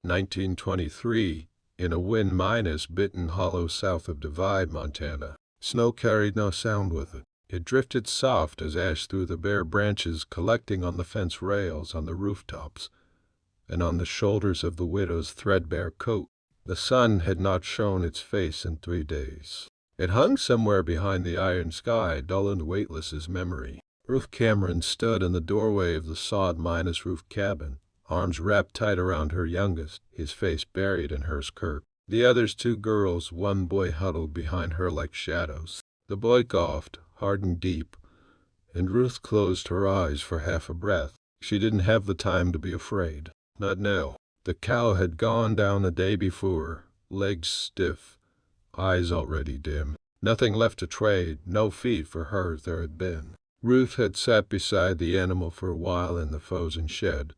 1923, in a wind-bitten hollow south of Divide, Montana. Snow carried no sound with it. It drifted soft as ash through the bare branches, collecting on the fence rails, on the rooftops, and on the shoulders of the widow's threadbare coat. The sun had not shown its face in 3 days. It hung somewhere behind the iron sky, dull and weightless as memory. Ruth Cameron stood in the doorway of the sod-roof cabin, arms wrapped tight around her youngest, his face buried in hers Kirk. The others, 2 girls, 1 boy, huddled behind her like shadows. The boy coughed, hard and deep, and Ruth closed her eyes for half a breath. She didn't have the time to be afraid. Not now. The cow had gone down the day before, legs stiff, eyes already dim. Nothing left to trade, no feed for her there had been. Ruth had sat beside the animal for a while in the frozen shed,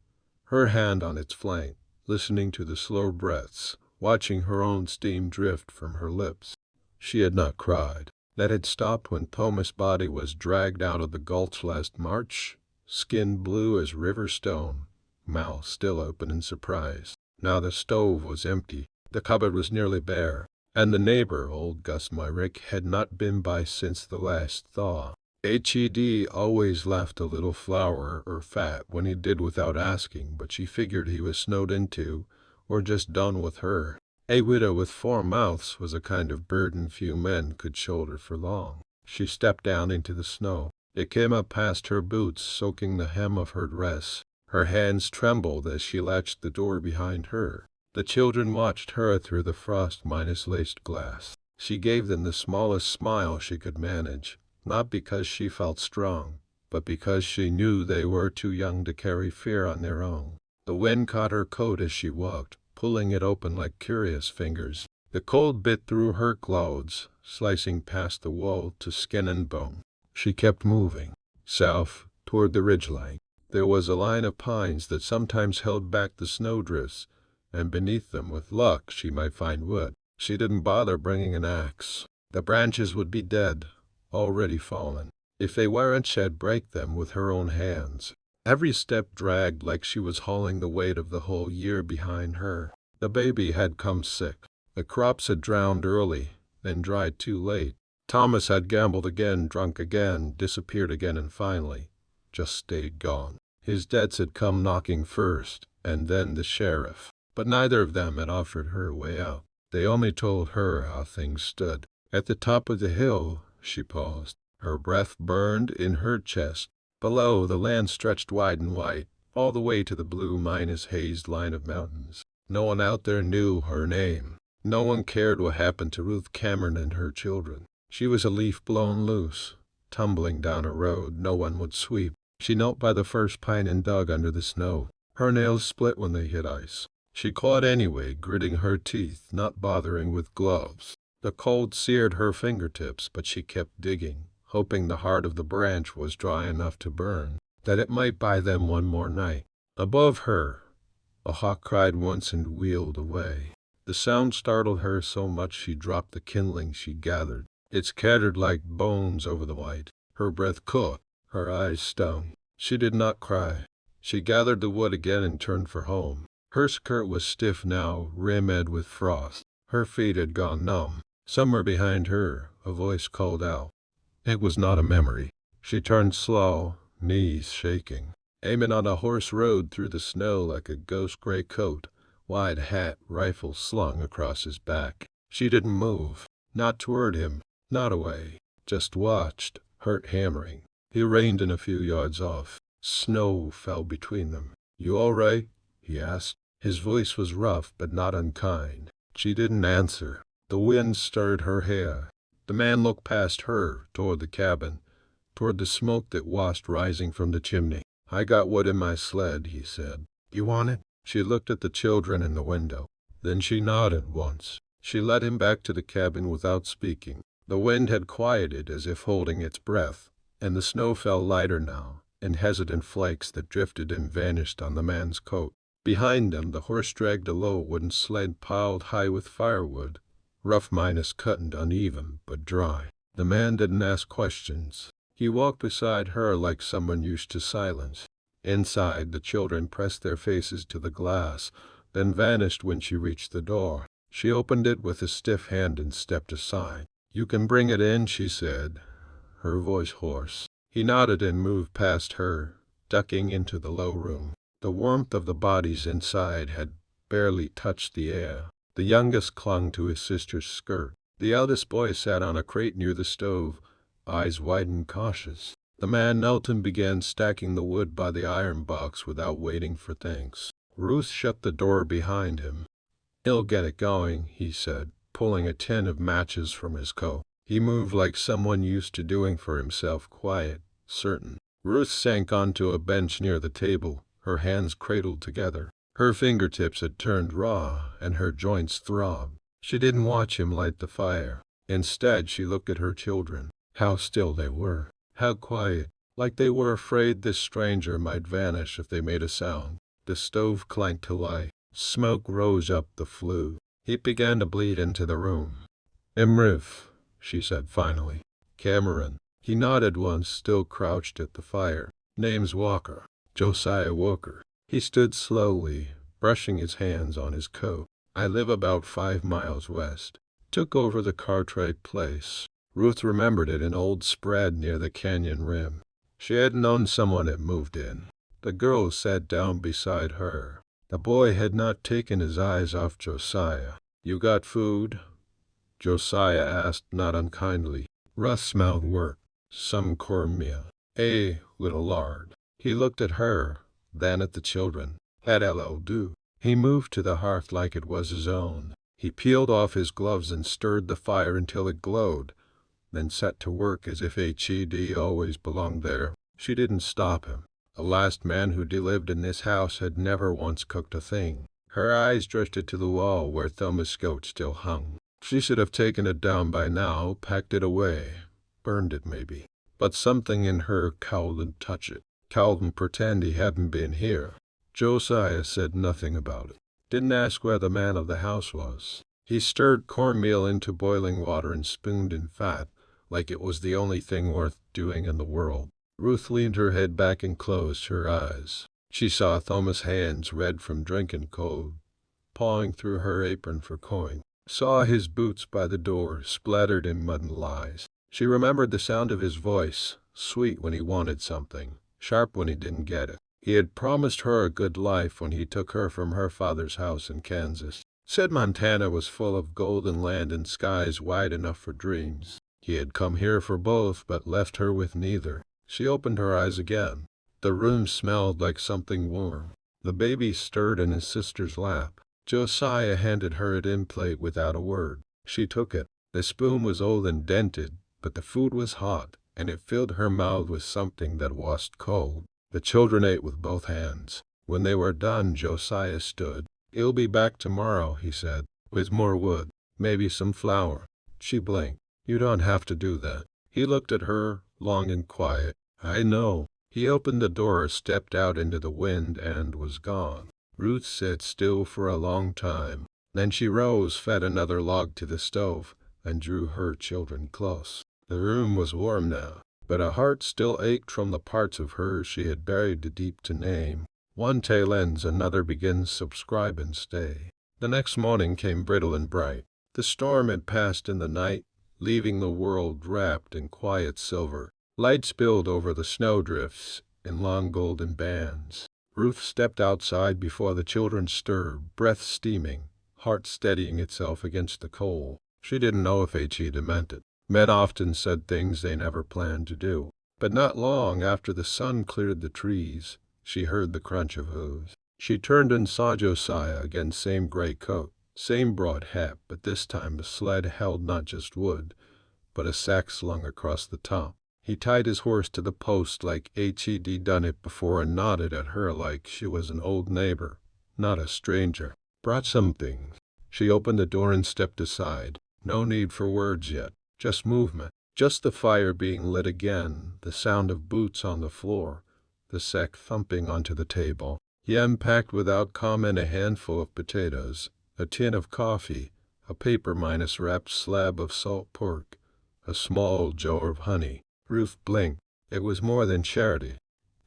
her hand on its flank, listening to the slow breaths, watching her own steam drift from her lips. She had not cried. That had stopped when Thomas' body was dragged out of the gulch last March, skin blue as river stone, mouth still open in surprise. Now the stove was empty, the cupboard was nearly bare, and the neighbor, old Gus Myrick, had not been by since the last thaw. Hed always left a little flour or fat when he did without asking, but she figured he was snowed into, or just done with her. A widow with 4 mouths was a kind of burden few men could shoulder for long. She stepped down into the snow. It came up past her boots, soaking the hem of her dress. Her hands trembled as she latched the door behind her. The children watched her through the frost-laced glass. She gave them the smallest smile she could manage, not because she felt strong, but because she knew they were too young to carry fear on their own. The wind caught her coat as she walked, pulling it open like curious fingers. The cold bit through her clothes, slicing past the wool to skin and bone. She kept moving, south, toward the ridgeline. There was a line of pines that sometimes held back the snowdrifts, and beneath them, with luck, she might find wood. She didn't bother bringing an axe. The branches would be dead, already fallen. If they weren't, she'd break them with her own hands. Every step dragged like she was hauling the weight of the whole year behind her. The baby had come sick. The crops had drowned early, then dried too late. Thomas had gambled again, drunk again, disappeared again, and finally just stayed gone. His debts had come knocking first, and then the sheriff. But neither of them had offered her a way out. They only told her how things stood. At the top of the hill, she paused. Her breath burned in her chest. Below, the land stretched wide and white, all the way to the blue-hazed line of mountains. No one out there knew her name. No one cared what happened to Ruth Cameron and her children. She was a leaf blown loose, tumbling down a road no one would sweep. She knelt by the first pine and dug under the snow. Her nails split when they hit ice. She clawed anyway, gritting her teeth, not bothering with gloves. The cold seared her fingertips, but she kept digging, hoping the heart of the branch was dry enough to burn, that it might buy them one more night. Above her, a hawk cried once and wheeled away. The sound startled her so much she dropped the kindling she gathered. It scattered like bones over the white. Her breath caught, her eyes stung. She did not cry. She gathered the wood again and turned for home. Her skirt was stiff now, rimmed with frost. Her feet had gone numb. Somewhere behind her, a voice called out. It was not a memory. She turned slow, knees shaking. Eamon on a horse rode through the snow like a ghost gray coat, wide hat, rifle slung across his back. She didn't move, not toward him, not away, just watched, heart hammering. He reined in a few yards off. Snow fell between them. You all right? He asked. His voice was rough but not unkind. She didn't answer. The wind stirred her hair. The man looked past her, toward the cabin, toward the smoke that washed rising from the chimney. I got wood in my sled, he said. You want it? She looked at the children in the window. Then she nodded once. She led him back to the cabin without speaking. The wind had quieted as if holding its breath, and the snow fell lighter now, in hesitant flakes that drifted and vanished on the man's coat. Behind them, the horse dragged a low wooden sled piled high with firewood, rough cut and uneven, but dry. The man didn't ask questions. He walked beside her like someone used to silence. Inside, the children pressed their faces to the glass, then vanished when she reached the door. She opened it with a stiff hand and stepped aside. "You can bring it in," she said, her voice hoarse. He nodded and moved past her, ducking into the low room. The warmth of the bodies inside had barely touched the air. The youngest clung to his sister's skirt. The eldest boy sat on a crate near the stove, eyes wide and cautious. The man knelt and began stacking the wood by the iron box without waiting for thanks. Ruth shut the door behind him. "He'll get it going," he said, pulling a tin of matches from his coat. He moved like someone used to doing for himself, quiet, certain. Ruth sank onto a bench near the table, her hands cradled together. Her fingertips had turned raw, and her joints throbbed. She didn't watch him light the fire. Instead, she looked at her children. How still they were. How quiet, like they were afraid this stranger might vanish if they made a sound. The stove clanked to life. Smoke rose up the flue. Heat began to bleed into the room. "Imrif," she said finally. "Cameron." He nodded once, still crouched at the fire. "Name's Walker. Josiah Walker." He stood slowly, brushing his hands on his coat. "I live about 5 miles west. Took over the Cartwright place." Ruth remembered it, an old spread near the canyon rim. She had known someone had moved in. The girl sat down beside her. The boy had not taken his eyes off Josiah. "You got food?" Josiah asked, not unkindly. Ruth smelled work. "Some cornmeal. A little lard." He looked at her, then at the children. "That'll do." He moved to the hearth like it was his own. He peeled off his gloves and stirred the fire until it glowed, then set to work as if HED always belonged there. She didn't stop him. The last man who lived in this house had never once cooked a thing. Her eyes drifted to the wall where Thomas' coat still hung. She should have taken it down by now, packed it away, burned it maybe. But something in her cowed and touched it. Cowed and pretend he hadn't been here. Josiah said nothing about it. Didn't ask where the man of the house was. He stirred cornmeal into boiling water and spooned in fat, like it was the only thing worth doing in the world. Ruth leaned her head back and closed her eyes. She saw Thomas' hands, red from drinking cold, pawing through her apron for coin. Saw his boots by the door, splattered in mud and lies. She remembered the sound of his voice, sweet when he wanted something, sharp when he didn't get it. He had promised her a good life when he took her from her father's house in Kansas. Said Montana was full of golden land and skies wide enough for dreams. He had come here for both, but left her with neither. She opened her eyes again. The room smelled like something warm. The baby stirred in his sister's lap. Josiah handed her a tin plate without a word. She took it. The spoon was old and dented, but the food was hot, and it filled her mouth with something that wasn't cold. The children ate with both hands. When they were done, Josiah stood. "He'll be back tomorrow," he said, "with more wood, maybe some flour." She blinked. "You don't have to do that." He looked at her, long and quiet. "I know." He opened the door, stepped out into the wind, and was gone. Ruth sat still for a long time. Then she rose, fed another log to the stove, and drew her children close. The room was warm now, but a heart still ached from the parts of her she had buried too deep to name. One tale ends, another begins. Subscribe and stay. The next morning came brittle and bright. The storm had passed in the night, leaving the world wrapped in quiet silver. Light spilled over the snowdrifts in long golden bands. Ruth stepped outside before the children stirred, breath steaming, heart steadying itself against the coal. She didn't know if Heda meant it. Men often said things they never planned to do. But not long after the sun cleared the trees, she heard the crunch of hooves. She turned and saw Josiah again, same gray coat, same broad hat, but this time the sled held not just wood, but a sack slung across the top. He tied his horse to the post like Hed done it before and nodded at her like she was an old neighbor, not a stranger. "Brought some things." She opened the door and stepped aside. No need for words yet, just movement, just the fire being lit again, the sound of boots on the floor, the sack thumping onto the table. He unpacked without comment a handful of potatoes, a tin of coffee, a paper-minus wrapped slab of salt pork, a small jar of honey. Ruth blinked. It was more than charity.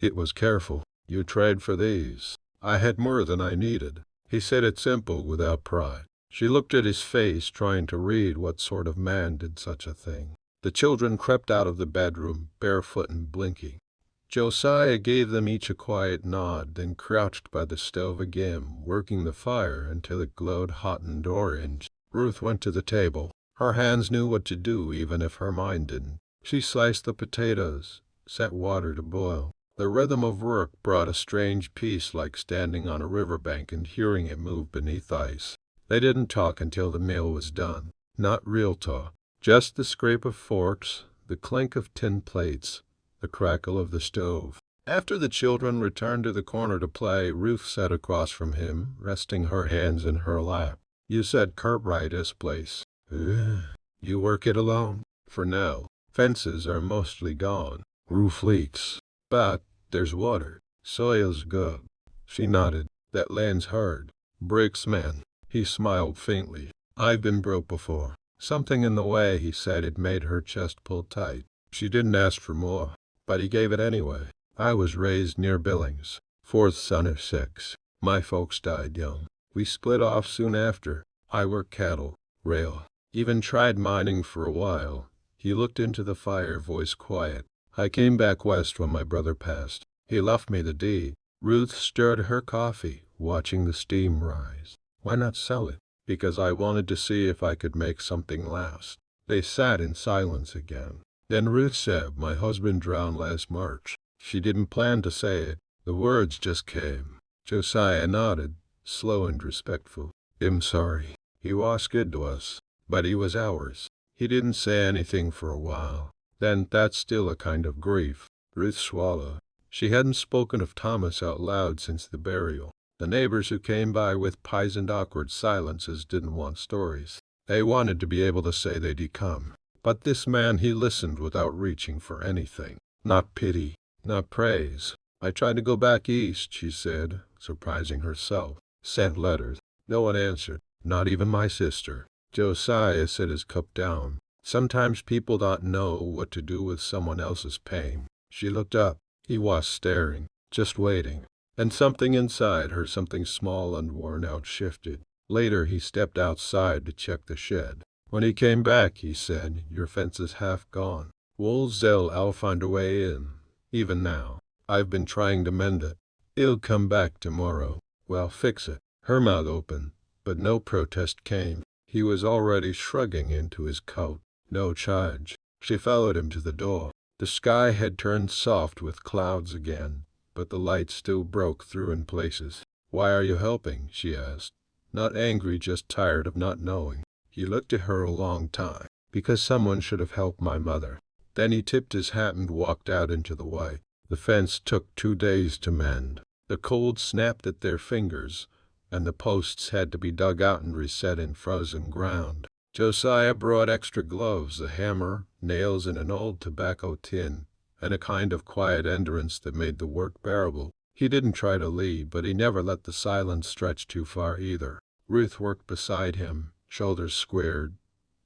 It was careful. "You tried for these." "I had more than I needed." He said it simple, without pride. She looked at his face, trying to read what sort of man did such a thing. The children crept out of the bedroom, barefoot and blinking. Josiah gave them each a quiet nod, then crouched by the stove again, working the fire until it glowed hot and orange. Ruth went to the table. Her hands knew what to do, even if her mind didn't. She sliced the potatoes, set water to boil. The rhythm of work brought a strange peace, like standing on a riverbank and hearing it move beneath ice. They didn't talk until the meal was done. Not real talk. Just the scrape of forks, the clink of tin plates, the crackle of the stove. After the children returned to the corner to play, Ruth sat across from him, resting her hands in her lap. "You said Cartwright's place. You work it alone?" "For now. Fences are mostly gone. Roof leaks. But there's water. Soil's good." She nodded. "That land's hard. Bricks, man." He smiled faintly. "I've been broke before." Something in the way he said it made her chest pull tight. She didn't ask for more, but he gave it anyway. "I was raised near Billings, fourth son of 6. My folks died young. We split off soon after. I worked cattle, rail, even tried mining for a while." He looked into the fire, voice quiet. "I came back west when my brother passed. He left me the deed." Ruth stirred her coffee, watching the steam rise. "Why not sell it?" "Because I wanted to see if I could make something last." They sat in silence again. Then Ruth said, "My husband drowned last March." She didn't plan to say it. The words just came. Josiah nodded, slow and respectful. "I'm sorry. He was good to us, but he was ours." He didn't say anything for a while. "Then that's still a kind of grief." Ruth swallowed. She hadn't spoken of Thomas out loud since the burial. The neighbors who came by with pies and awkward silences didn't want stories. They wanted to be able to say they'd come. But this man, he listened without reaching for anything. Not pity, not praise. "I tried to go back east," she said, surprising herself. "Sent letters. No one answered. Not even my sister." Josiah set his cup down. "Sometimes people don't know what to do with someone else's pain." She looked up. He was staring, just waiting. And something inside her, something small and worn out, shifted. Later he stepped outside to check the shed. When he came back, he said, "Your fence is half gone." I'll find a way in. Even now. I've been trying to mend it. It'll come back tomorrow. Well, fix it." Her mouth opened, but no protest came. He was already shrugging into his coat. "No charge." She followed him to the door. The sky had turned soft with clouds again, but the light still broke through in places. "Why are you helping?" she asked. Not angry, just tired of not knowing. He looked at her a long time. "Because someone should have helped my mother." Then he tipped his hat and walked out into the white. The fence took 2 days to mend. The cold snapped at their fingers, and the posts had to be dug out and reset in frozen ground. Josiah brought extra gloves, a hammer, nails, and an old tobacco tin, and a kind of quiet endurance that made the work bearable. He didn't try to lead, but he never let the silence stretch too far either. Ruth worked beside him, shoulders squared,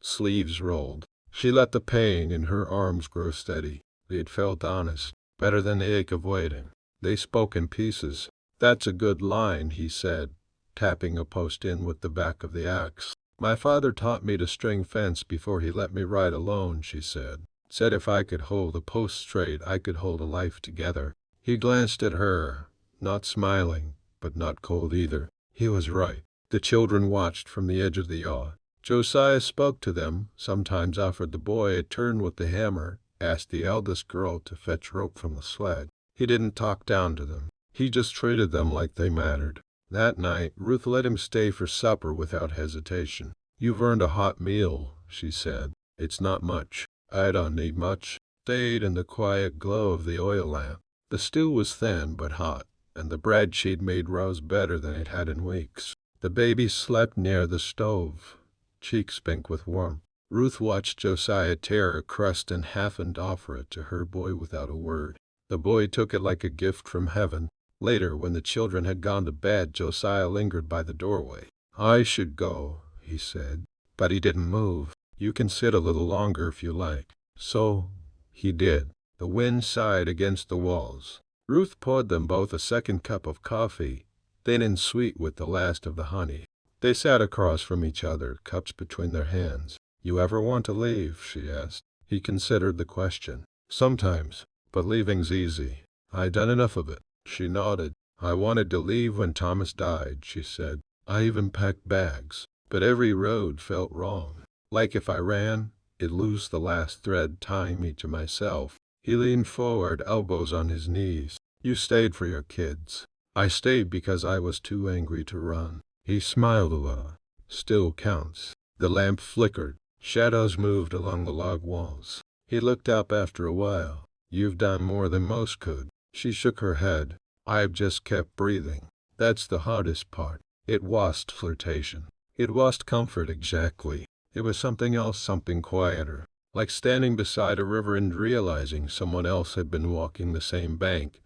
sleeves rolled. She let the pain in her arms grow steady. It felt honest, better than the ache of waiting. They spoke in pieces. "That's a good line," he said, tapping a post in with the back of the axe. "My father taught me to string fence before he let me ride alone," she said. "Said if I could hold a post straight, I could hold a life together." He glanced at her, not smiling, but not cold either. He was right. The children watched from the edge of the yard. Josiah spoke to them, sometimes offered the boy a turn with the hammer, asked the eldest girl to fetch rope from the sled. He didn't talk down to them. He just treated them like they mattered. That night, Ruth let him stay for supper without hesitation. "You've earned a hot meal," she said. "It's not much." "I don't need much." They ate in the quiet glow of the oil lamp. The stew was thin but hot, and the bread she'd made rose better than it had in weeks. The baby slept near the stove, cheeks pink with warmth. Ruth watched Josiah tear a crust in half and offer it to her boy without a word. The boy took it like a gift from heaven. Later, when the children had gone to bed, Josiah lingered by the doorway. "I should go," he said. But he didn't move. "You can sit a little longer if you like." So he did. The wind sighed against the walls. Ruth poured them both a second cup of coffee, thin and sweet with the last of the honey. They sat across from each other, cups between their hands. "You ever want to leave?" she asked. He considered the question. "Sometimes, but leaving's easy. I done enough of it." She nodded. "I wanted to leave when Thomas died," she said. "I even packed bags. But every road felt wrong. Like if I ran, it'd lose the last thread tying me to myself." He leaned forward, elbows on his knees. "You stayed for your kids." "I stayed because I was too angry to run." He smiled a little. "Still counts." The lamp flickered. Shadows moved along the log walls. He looked up after a while. "You've done more than most could." She shook her head. "I've just kept breathing. That's the hardest part." It wasn't flirtation. It wasn't comfort exactly. It was something else, something quieter. Like standing beside a river and realizing someone else had been walking the same bank,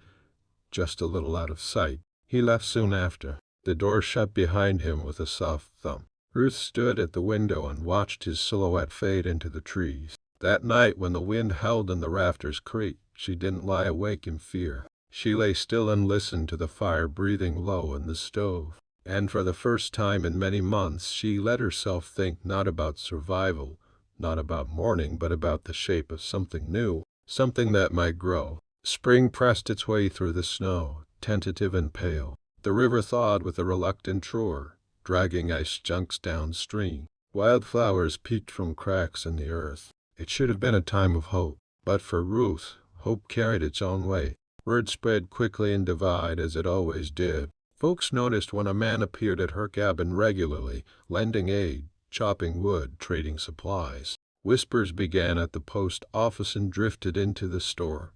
just a little out of sight. He left soon after. The door shut behind him with a soft thump. Ruth stood at the window and watched his silhouette fade into the trees. That night, when the wind howled and the rafters creaked, she didn't lie awake in fear. She lay still and listened to the fire breathing low in the stove. And for the first time in many months, she let herself think not about survival, not about mourning, but about the shape of something new, something that might grow. Spring pressed its way through the snow, tentative and pale. The river thawed with a reluctant roar, dragging ice chunks downstream. Wildflowers peeked from cracks in the earth. It should have been a time of hope. But for Ruth, hope carried its own way. Word spread quickly and divided, as it always did. Folks noticed when a man appeared at her cabin regularly, lending aid, chopping wood, trading supplies. Whispers began at the post office and drifted into the store,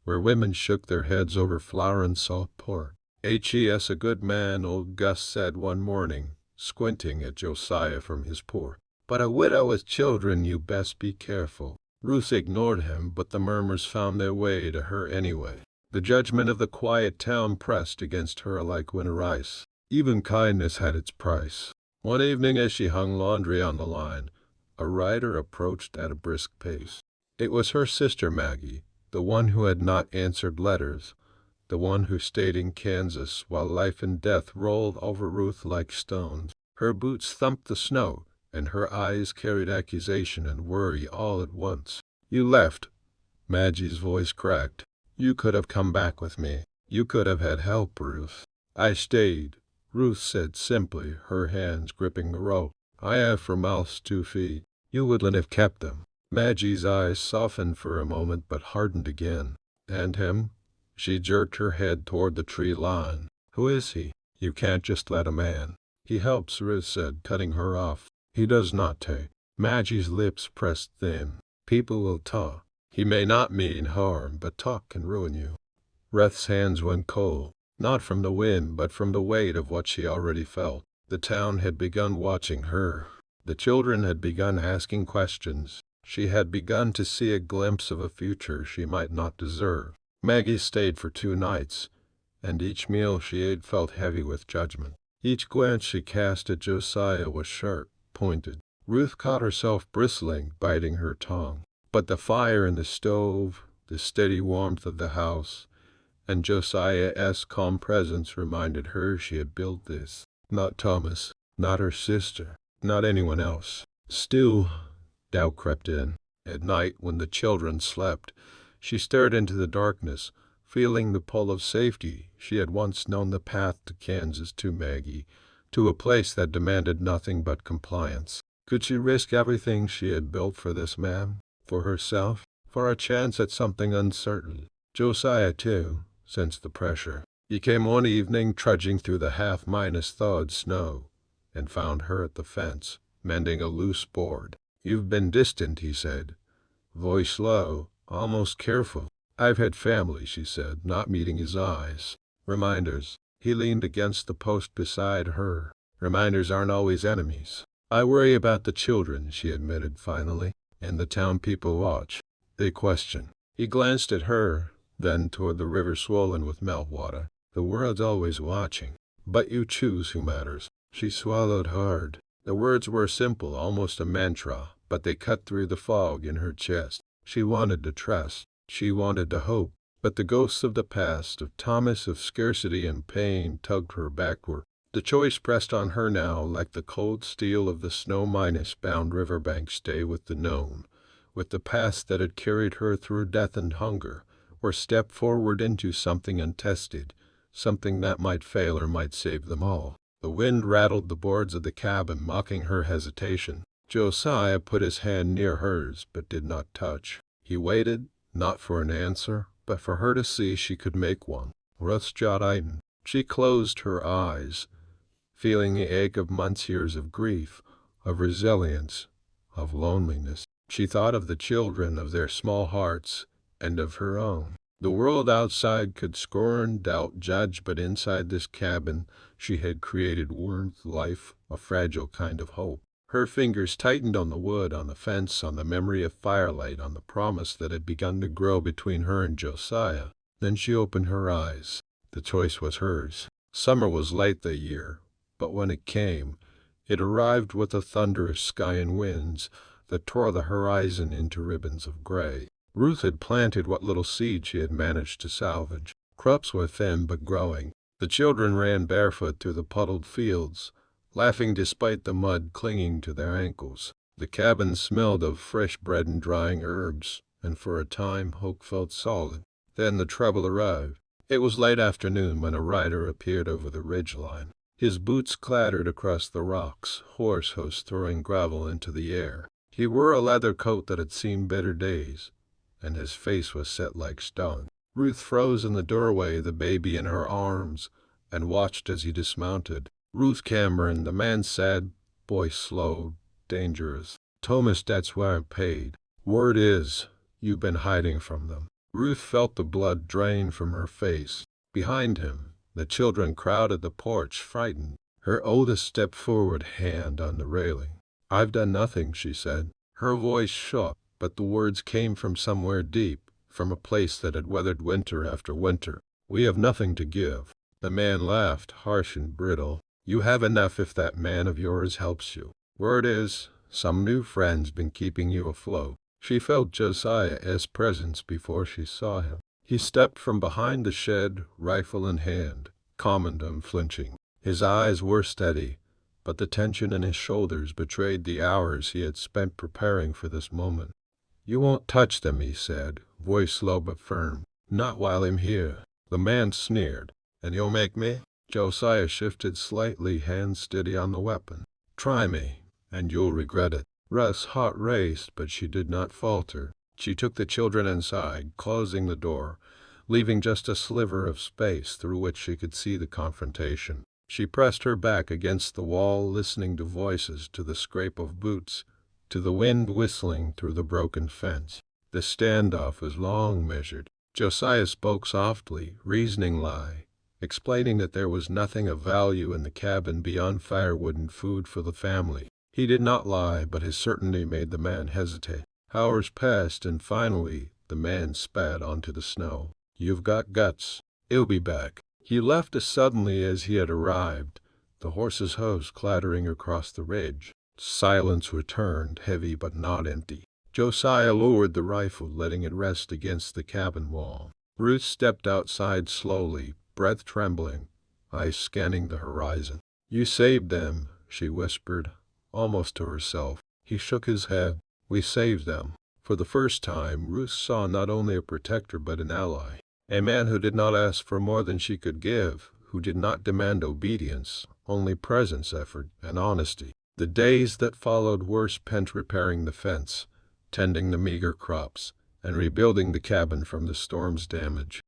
where women shook their heads over flour and salt pork. "Hes a good man," old Gus said one morning, squinting at Josiah from his porch. "But a widow with children, you best be careful." Ruth ignored him, but the murmurs found their way to her anyway. The judgment of the quiet town pressed against her like winter ice. Even kindness had its price. One evening, as she hung laundry on the line, a rider approached at a brisk pace. It was her sister Maggie, the one who had not answered letters, the one who stayed in Kansas while life and death rolled over Ruth like stones. Her boots thumped the snow, and her eyes carried accusation and worry all at once. "You left." Maggie's voice cracked. "You could have come back with me. You could have had help, Ruth." "I stayed," Ruth said simply, her hands gripping the rope. "I have for mouths to feed. You wouldn't have kept them." Maggie's eyes softened for a moment but hardened again. "And him?" She jerked her head toward the tree line. "Who is he?" "You can't just let a man." "He helps," Ruth said, cutting her off. "He does not take." Maggie's lips pressed thin. "People will talk. He may not mean harm, but talk can ruin you." Ruth's hands went cold, not from the wind but from the weight of what she already felt. The town had begun watching her. The children had begun asking questions. She had begun to see a glimpse of a future she might not deserve. Maggie stayed for 2 nights, and each meal she ate felt heavy with judgment. Each glance she cast at Josiah was sharp, pointed. Ruth caught herself bristling, biting her tongue. But the fire in the stove, the steady warmth of the house, and Josiah's calm presence reminded her she had built this. Not Thomas, not her sister, not anyone else. Still, doubt crept in. At night, when the children slept, she stared into the darkness, feeling the pull of safety. She had once known the path to Kansas, to Maggie, to a place that demanded nothing but compliance. Could she risk everything she had built for this man? For herself? For a chance at something uncertain? Josiah, too, sensed the pressure. He came one evening trudging through the half-thawed snow, and found her at the fence, mending a loose board. "You've been distant," he said, voice low, almost careful. "I've had family," she said, not meeting his eyes. "Reminders." He leaned against the post beside her. "Reminders aren't always enemies." "I worry about the children," she admitted finally. "And the town people watch. They question." He glanced at her, then toward the river swollen with meltwater. "The world's always watching. But you choose who matters." She swallowed hard. The words were simple, almost a mantra, but they cut through the fog in her chest. She wanted to trust. She wanted to hope. But the ghosts of the past, of Thomas, of scarcity and pain, tugged her backward. The choice pressed on her now like the cold steel of the snow-bound riverbank: stay with the known, with the past that had carried her through death and hunger, or step forward into something untested, something that might fail or might save them all. The wind rattled the boards of the cabin, mocking her hesitation. Josiah put his hand near hers, but did not touch. He waited, not for an answer, but for her to see she could make one. Ruth's jaw tightened. She closed her eyes, feeling the ache of years of grief, of resilience, of loneliness. She thought of the children, of their small hearts, and of her own. The world outside could scorn, doubt, judge, but inside this cabin she had created warmth, life, a fragile kind of hope. Her fingers tightened on the wood, on the fence, on the memory of firelight, on the promise that had begun to grow between her and Josiah. Then she opened her eyes. The choice was hers. Summer was late that year, but when it came, it arrived with a thunderous sky and winds that tore the horizon into ribbons of gray. Ruth had planted what little seed she had managed to salvage. Crops were thin but growing. The children ran barefoot through the puddled fields, laughing despite the mud clinging to their ankles. The cabin smelled of fresh bread and drying herbs, and for a time hope felt solid. Then the trouble arrived. It was late afternoon when a rider appeared over the ridgeline. His boots clattered across the rocks, horse hoofs throwing gravel into the air. He wore a leather coat that had seen better days, and his face was set like stone. Ruth froze in the doorway, the baby in her arms, and watched as he dismounted. Ruth Cameron, the man's sad voice slow, dangerous. Thomas, debts weren't paid. Word is, you've been hiding from them. Ruth felt the blood drain from her face. Behind him, the children crowded the porch, frightened. Her oldest stepped forward, hand on the railing. I've done nothing, she said. Her voice shook, but the words came from somewhere deep, from a place that had weathered winter after winter. We have nothing to give. The man laughed, harsh and brittle. You have enough if that man of yours helps you. Word is, some new friend's been keeping you afloat. She felt Josiah's presence before she saw him. He stepped from behind the shed, rifle in hand, calm and unflinching. His eyes were steady, but the tension in his shoulders betrayed the hours he had spent preparing for this moment. You won't touch them, he said, voice low but firm. Not while I'm here. The man sneered. And you'll make me? Josiah shifted slightly, hands steady on the weapon. Try me, and you'll regret it. Ruth's heart raced, but she did not falter. She took the children inside, closing the door, leaving just a sliver of space through which she could see the confrontation. She pressed her back against the wall, listening to voices, to the scrape of boots, to the wind whistling through the broken fence. The standoff was long measured. Josiah spoke softly, reasoning lie, explaining that there was nothing of value in the cabin beyond firewood and food for the family. He did not lie, but his certainty made the man hesitate. Hours passed, and finally the man spat onto the snow. You've got guts. He'll be back. He left as suddenly as he had arrived, the horse's hoofs clattering across the ridge. Silence returned, heavy but not empty. Josiah lowered the rifle, letting it rest against the cabin wall. Ruth stepped outside slowly, breath trembling, eyes scanning the horizon. You saved them, she whispered, almost to herself. He shook his head. We saved them. For the first time, Ruth saw not only a protector but an ally. A man who did not ask for more than she could give, who did not demand obedience, only presence, effort, and honesty. The days that followed were spent repairing the fence, tending the meager crops, and rebuilding the cabin from the storm's damage.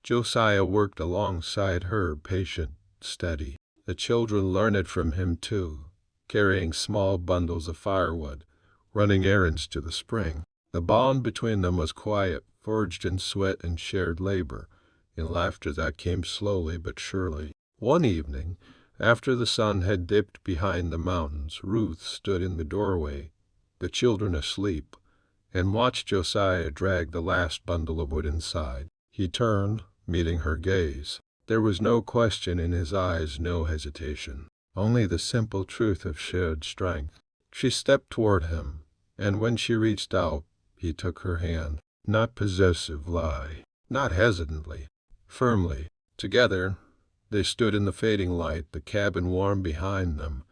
Josiah worked alongside her, patient, steady. The children learned from him too, carrying small bundles of firewood, running errands to the spring. The bond between them was quiet, forged in sweat and shared labor, in laughter that came slowly but surely. One evening, after the sun had dipped behind the mountains, Ruth stood in the doorway, the children asleep, and watched Josiah drag the last bundle of wood inside. He turned, meeting her gaze. There was no question in his eyes, no hesitation, only the simple truth of shared strength. She stepped toward him, and when she reached out, he took her hand. Not possessive lie, not hesitantly, firmly. Together, they stood in the fading light, the cabin warm behind them,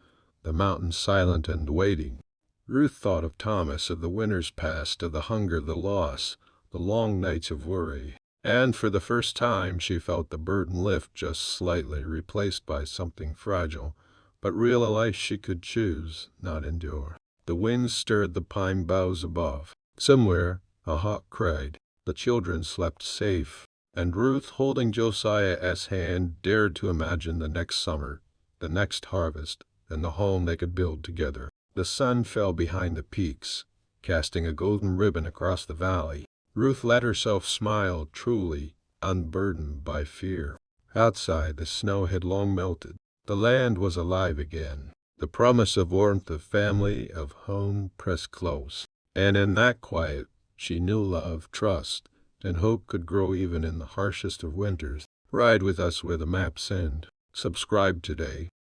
the mountain silent and waiting. Ruth thought of Thomas, of the winters past, of the hunger, the loss, the long nights of worry. And for the first time she felt the burden lift just slightly, replaced by something fragile, but real, a life she could choose, not endure. The wind stirred the pine boughs above. Somewhere a hawk cried. The children slept safe, and Ruth, holding Josiah's hand, dared to imagine the next summer, the next harvest, and the home they could build together. The sun fell behind the peaks, casting a golden ribbon across the valley. Ruth let herself smile, truly unburdened by fear. Outside, the snow had long melted. The land was alive again. The promise of warmth, of family, of home pressed close. And in that quiet, she knew love, trust, and hope could grow even in the harshest of winters. Ride with us where the maps end. Subscribe today.